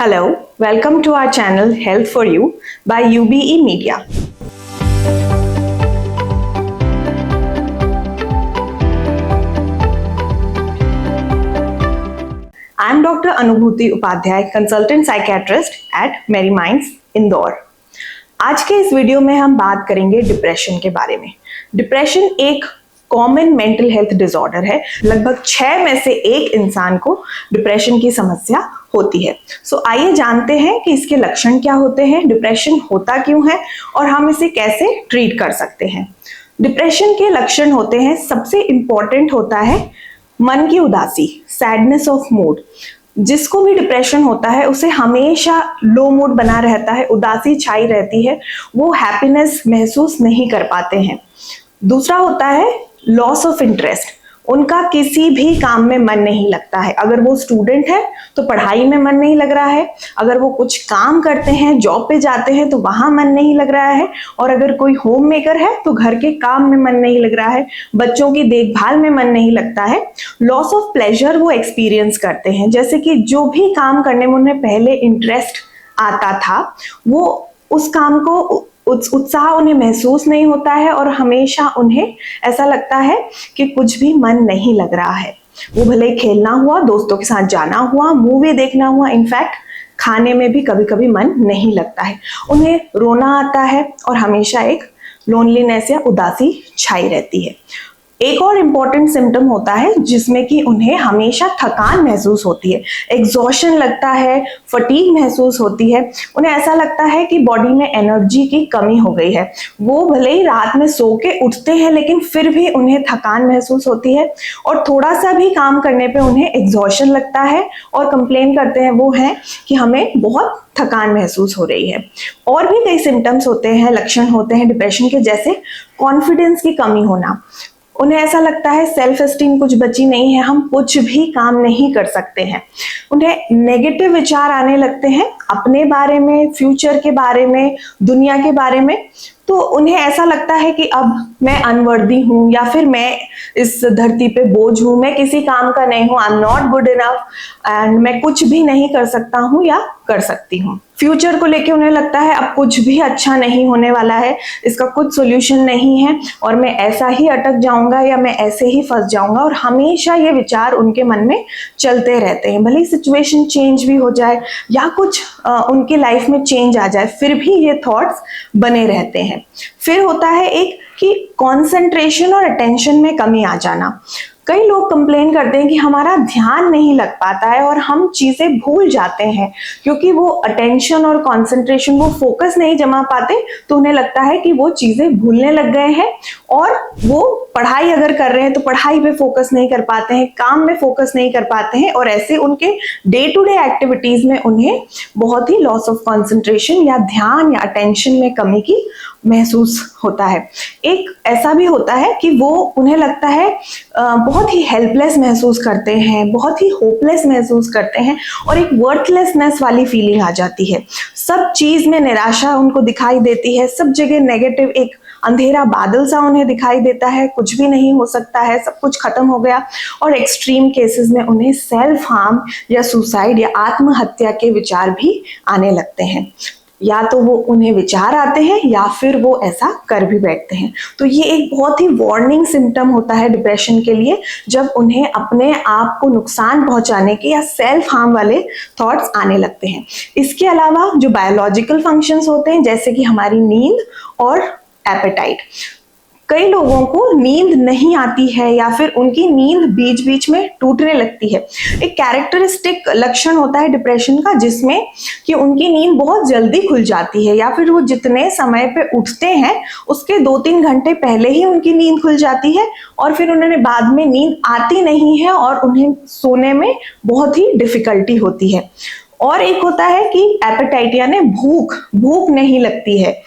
Hello, welcome to our channel Health for You by UBE Media. I am Dr. Anubhuti Upadhyay, consultant psychiatrist at Merry Minds, Indore. आज के इस video में हम बात करेंगे depression के बारे में। डिप्रेशन एक कॉमन मेंटल हेल्थ डिसऑर्डर है। लगभग 6 में से 1 इंसान को डिप्रेशन की समस्या होती है। आइए जानते हैं कि इसके लक्षण क्या होते हैं, डिप्रेशन होता क्यों है और हम इसे कैसे ट्रीट कर सकते हैं। डिप्रेशन के लक्षण होते हैं, सबसे इंपॉर्टेंट होता है मन की उदासी, सैडनेस ऑफ मूड। जिसको भी डिप्रेशन होता है उसे हमेशा लो मूड बना रहता है, उदासी छाई रहती है, वो हैप्पीनेस महसूस नहीं कर पाते हैं। दूसरा होता है लॉस ऑफ इंटरेस्ट, उनका किसी भी काम में मन नहीं लगता है। अगर वो स्टूडेंट है तो पढ़ाई में मन नहीं लग रहा है, अगर वो कुछ काम करते हैं, जॉब पे जाते हैं तो वहां मन नहीं लग रहा है, और अगर कोई होम मेकर है तो घर के काम में मन नहीं लग रहा है, बच्चों की देखभाल में मन नहीं लगता है। लॉस ऑफ प्लेजर वो एक्सपीरियंस करते हैं, जैसे कि जो भी काम करने में उन्हें पहले इंटरेस्ट आता था वो उस काम को उत्साह उन्हें महसूस नहीं होता है और हमेशा उन्हें ऐसा लगता है कि कुछ भी मन नहीं लग रहा है। वो भले खेलना हुआ, दोस्तों के साथ जाना हुआ, मूवी देखना हुआ, इनफैक्ट खाने में भी कभी कभी मन नहीं लगता है। उन्हें रोना आता है और हमेशा एक लोनलीनेस या उदासी छाई रहती है। एक और इम्पॉर्टेंट सिम्टम होता है जिसमें कि उन्हें हमेशा थकान महसूस होती है, एग्जॉशन लगता है, फटीग महसूस होती है। उन्हें ऐसा लगता है कि बॉडी में एनर्जी की कमी हो गई है। वो भले ही रात में सो के उठते हैं लेकिन फिर भी उन्हें थकान महसूस होती है, और थोड़ा सा भी काम करने पे उन्हें एग्जॉशन लगता है और कंप्लेन करते हैं वो है कि हमें बहुत थकान महसूस हो रही है। और भी कई सिम्टम्स होते हैं, लक्षण होते हैं डिप्रेशन के, जैसे कॉन्फिडेंस की कमी होना। उन्हें ऐसा लगता है सेल्फ एस्टीम कुछ बची नहीं है, हम कुछ भी काम नहीं कर सकते हैं। उन्हें नेगेटिव विचार आने लगते हैं अपने बारे में, फ्यूचर के बारे में, दुनिया के बारे में। तो उन्हें ऐसा लगता है कि अब मैं अनवर्दी हूँ, या फिर मैं इस धरती पे बोझ हूँ, मैं किसी काम का नहीं हूँ, I am not good enough, and मैं कुछ भी नहीं कर सकता हूँ या कर सकती हूँ। फ्यूचर को लेके उन्हें लगता है अब कुछ भी अच्छा नहीं होने वाला है, इसका कुछ सोल्यूशन नहीं है, और मैं ऐसा ही अटक जाऊंगा या मैं ऐसे ही फंस जाऊंगा, और हमेशा ये विचार उनके मन में चलते रहते हैं। भले ही सिचुएशन चेंज भी हो जाए या कुछ उनकी लाइफ में चेंज आ जाए, फिर भी ये थॉट्स बने रहते हैं। फिर होता है एक कि कंसंट्रेशन और अटेंशन में कमी आ जाना। कई लोग कंप्लेन करते हैं कि हमारा ध्यान नहीं लग पाता है और हम चीजें भूल जाते हैं, क्योंकि वो अटेंशन और कंसंट्रेशन, वो फोकस नहीं जमा पाते, तो उन्हें लगता है कि वो चीजें भूलने लग गए हैं, और वो पढ़ाई अगर कर रहे हैं तो पढ़ाई पे फोकस नहीं कर पाते हैं, काम में फोकस नहीं कर पाते हैं, और ऐसे उनके डे टू डे एक्टिविटीज में उन्हें बहुत ही लॉस ऑफ कंसंट्रेशन या ध्यान या अटेंशन में कमी की महसूस होता है। एक ऐसा भी होता है कि वो उन्हें लगता है बहुत ही हेल्पलेस महसूस करते हैं, बहुत ही होपलेस महसूस करते हैं, और एक वर्थलेसनेस वाली फीलिंग आ जाती है। सब चीज में निराशा उनको दिखाई देती है, सब जगह नेगेटिव, एक अंधेरा बादल सा उन्हें दिखाई देता है, कुछ भी नहीं हो सकता है, सब कुछ खत्म हो गया। और एक्सट्रीम केसेस में उन्हें सेल्फ हार्म या सुसाइड या आत्महत्या के विचार भी आने लगते हैं। या तो वो उन्हें विचार आते हैं या फिर वो ऐसा कर भी बैठते हैं। तो ये एक बहुत ही वार्निंग सिम्टम होता है डिप्रेशन के लिए, जब उन्हें अपने आप को नुकसान पहुंचाने के या सेल्फ हार्म वाले थॉट्स आने लगते हैं। इसके अलावा जो बायोलॉजिकल फंक्शंस होते हैं, जैसे कि हमारी नींद और एपेटाइट, कई लोगों को नींद नहीं आती है या फिर उनकी नींद बीच बीच में टूटने लगती है। एक कैरेक्टरिस्टिक लक्षण होता है डिप्रेशन का, जिसमें कि उनकी नींद बहुत जल्दी खुल जाती है, या फिर वो जितने समय पे उठते हैं उसके 2-3 घंटे पहले ही उनकी नींद खुल जाती है, और फिर उन्हें बाद में नींद आती नहीं है और उन्हें सोने में बहुत ही डिफिकल्टी होती है। और एक होता है कि एपेटाइट यानी भूख नहीं लगती है।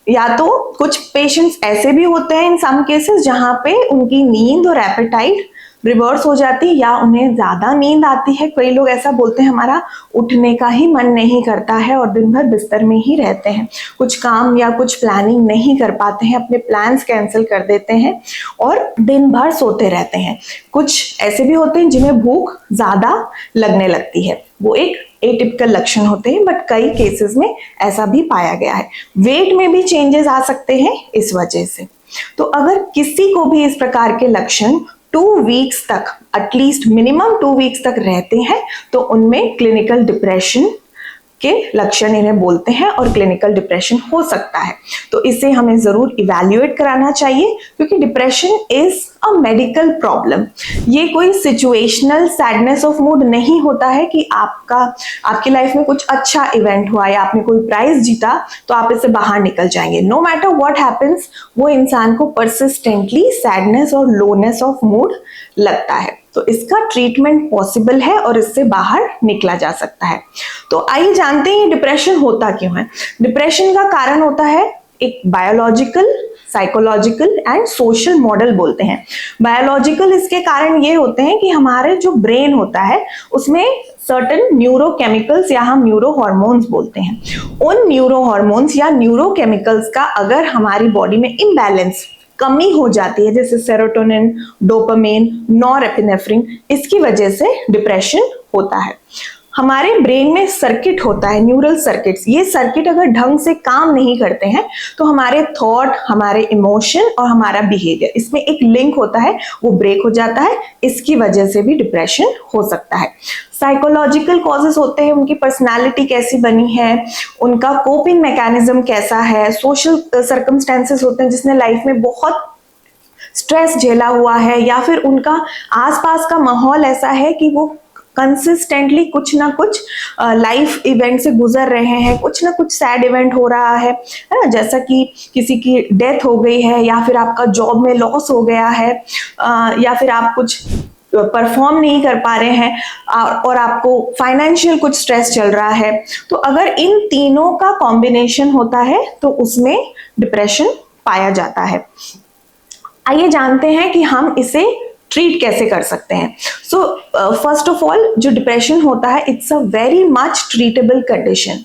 या तो कुछ पेशेंट्स ऐसे भी होते हैं इन सम केसेस जहां पे उनकी नींद और एपेटाइट रिवर्स हो जाती है, या उन्हें ज्यादा नींद आती है। कई लोग ऐसा बोलते हैं हमारा उठने का ही मन नहीं करता है और दिन भर बिस्तर में ही रहते हैं, कुछ काम या कुछ प्लानिंग नहीं कर पाते हैं, अपने प्लान्स कैंसिल कर देते हैं और दिन भर सोते रहते हैं। कुछ ऐसे भी होते हैं जिन्हें भूख ज्यादा लगने लगती है। वो एक एटिपिकल लक्षण होते हैं, बट कई केसेस में ऐसा भी पाया गया है। वेट में भी चेंजेस आ सकते हैं इस वजह से। तो अगर किसी को भी इस प्रकार के लक्षण 2 वीक्स तक, एटलीस्ट मिनिमम 2 वीक्स तक रहते हैं, तो उनमें क्लिनिकल डिप्रेशन के लक्षण इन्हें बोलते हैं और क्लिनिकल डिप्रेशन हो सकता है। तो इसे हमें जरूर इवैल्यूएट कराना चाहिए, क्योंकि depression is a medical problem. ये कोई सिचुएशनल सैडनेस ऑफ मूड नहीं होता है कि आपकी लाइफ में कुछ अच्छा इवेंट हुआ या आपने कोई प्राइज जीता तो आप इससे बाहर निकल जाएंगे। नो मैटर व्हाट हैपेंस, वो इंसान को परसिस्टेंटली सैडनेस और लोनेस ऑफ मूड लगता है। तो इसका ट्रीटमेंट पॉसिबल है और इससे बाहर निकला जा सकता है। तो आइए जानते हैं डिप्रेशन होता क्यों है। डिप्रेशन का कारण होता है एक biological, psychological and social model बोलते हैं। बायोलॉजिकल इसके कारण ये होते हैं कि हमारे जो ब्रेन होता है उसमें सर्टेन न्यूरोकेमिकल्स या हम न्यूरो हॉर्मोन्स बोलते हैं। उन न्यूरो हॉर्मोन्स या न्यूरोकेमिकल्स का अगर हमारी बॉडी में इम्बैलेंस, कमी हो जाती है, जैसे सेरोटोनिन, डोपामिन, नॉरएपिनेफ्रिन, इसकी वजह से डिप्रेशन होता है। हमारे ब्रेन में सर्किट होता है, न्यूरल सर्किट्स। ये सर्किट अगर ढंग से काम नहीं करते हैं तो हमारे थॉट, हमारे इमोशन और हमारा बिहेवियर, इसमें एक लिंक होता है, वो ब्रेक हो जाता है। इसकी वजह से भी डिप्रेशन हो सकता है। साइकोलॉजिकल कॉजेस होते हैं, उनकी पर्सनालिटी कैसी बनी है, उनका कोपिंग मैकेनिज्म कैसा है, सोशल सर्कमस्टेंसेस होते हैं जिसने लाइफ में बहुत स्ट्रेस झेला हुआ है, या फिर उनका आसपास का माहौल ऐसा है कि वो कंसिस्टेंटली कुछ ना कुछ लाइफ इवेंट से गुजर रहे हैं, कुछ ना कुछ सैड इवेंट हो रहा है ना, जैसा कि किसी की डेथ हो गई है, या फिर आपका जॉब में लॉस हो गया है, या फिर आप कुछ परफॉर्म नहीं कर पा रहे हैं और आपको फाइनेंशियल कुछ स्ट्रेस चल रहा है। तो अगर इन तीनों का कॉम्बिनेशन होता है तो उसमें डिप्रेशन पाया जाता है। आइए जानते हैं कि हम इसे ट्रीट कैसे कर सकते हैं। सो फर्स्ट ऑफ ऑल, जो डिप्रेशन होता है it's a very much treatable condition.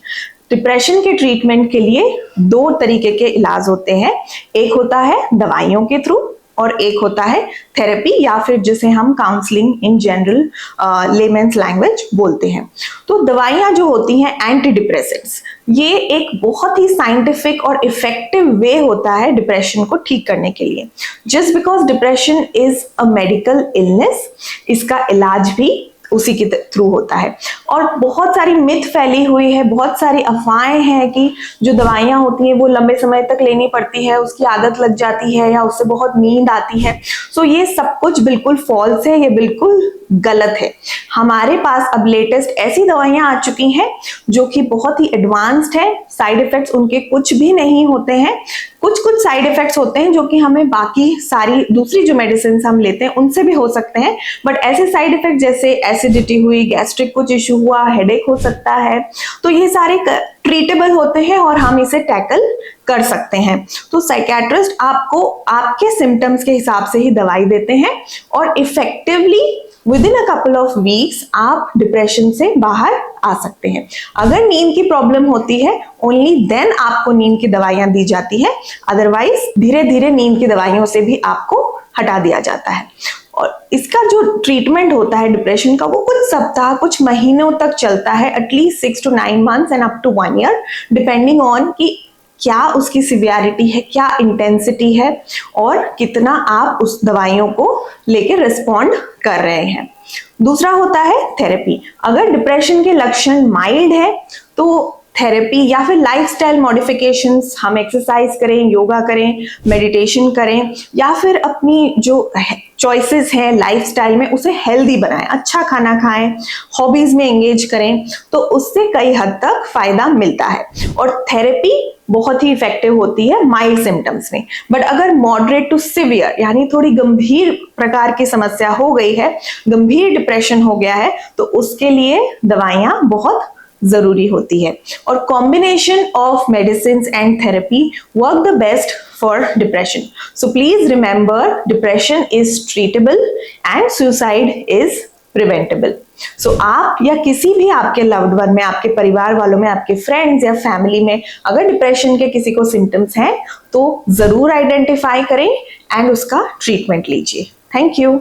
Depression के ट्रीटमेंट के लिए 2 तरीके के इलाज होते हैं। एक होता है दवाइयों के थ्रू और एक होता है थेरेपी, या फिर जिसे हम काउंसलिंग इन जनरल लेमेन्स लैंग्वेज बोलते हैं। तो दवाइयाँ जो होती हैं एंटी डिप्रेसेंट्स, ये एक बहुत ही साइंटिफिक और इफेक्टिव वे होता है डिप्रेशन को ठीक करने के लिए। Just because depression is a medical illness, इसका इलाज भी उसी के थ्रू होता है। और बहुत सारी मिथ फैली हुई है, बहुत सारी अफवाहें हैं कि जो दवाइयाँ होती हैं वो लंबे समय तक लेनी पड़ती है, उसकी आदत लग जाती है या उससे बहुत नींद आती है। सो ये सब कुछ बिल्कुल फॉल्स है, ये बिल्कुल गलत है। हमारे पास अब लेटेस्ट ऐसी दवाइयाँ आ चुकी हैं जो कि बहुत ही एडवांस्ड है, साइड इफेक्ट्स उनके कुछ भी नहीं होते हैं। कुछ साइड इफेक्ट्स होते हैं जो कि हमें बाकी सारी दूसरी जो मेडिसिन हम लेते हैं उनसे भी हो सकते हैं, बट ऐसे साइड इफेक्ट जैसे एसिडिटी हुई, गैस्ट्रिक कुछ इशू हुआ, हेडेक हो सकता है, तो ये सारे ट्रीटेबल होते हैं और हम इसे टैकल कर सकते हैं। तो साइकियाट्रिस्ट आपको आपके सिम्टम्स के हिसाब से ही दवाई देते हैं और effectively within a couple of weeks आप डिप्रेशन से बाहर आ सकते हैं। अगर नींद की प्रॉब्लम होती है ओनली देन आपको नींद की दवाइयां दी जाती है, अदरवाइज धीरे धीरे नींद की दवाइयों से भी आपको हटा दिया जाता है। और इसका जो ट्रीटमेंट होता है डिप्रेशन का, वो कुछ सप्ताह, कुछ महीनों तक चलता है, at least 6 to 9 months and up to 1 year, depending on कि क्या उसकी सिवियरिटी है, क्या इंटेंसिटी है और कितना आप उस दवाइयों को लेके रिस्पॉन्ड कर रहे हैं। दूसरा होता है थेरेपी। अगर डिप्रेशन के लक्षण माइल्ड है तो थेरेपी या फिर लाइफस्टाइल मॉडिफिकेशंस, हम एक्सरसाइज करें, योगा करें, मेडिटेशन करें, या फिर अपनी जो चॉइसेस हैं लाइफस्टाइल में उसे हेल्दी बनाएं, अच्छा खाना खाएं, हॉबीज में एंगेज करें, तो उससे कई हद तक फायदा मिलता है। और थेरेपी बहुत ही इफेक्टिव होती है माइल्ड सिम्टम्स में, बट अगर मॉडरेट टू सिवियर यानी थोड़ी गंभीर प्रकार की समस्या हो गई है, गंभीर डिप्रेशन हो गया है, तो उसके लिए दवाइयां बहुत जरूरी होती है। और combination of medicine and therapy work the best for depression. So please remember, depression is treatable and suicide is preventable. So आप या किसी भी आपके लव्ड वन में, आपके परिवार वालों में, आपके फ्रेंड्स या फैमिली में अगर डिप्रेशन के किसी को सिम्टम्स हैं तो जरूर आइडेंटिफाई करें एंड उसका ट्रीटमेंट लीजिए। Thank you.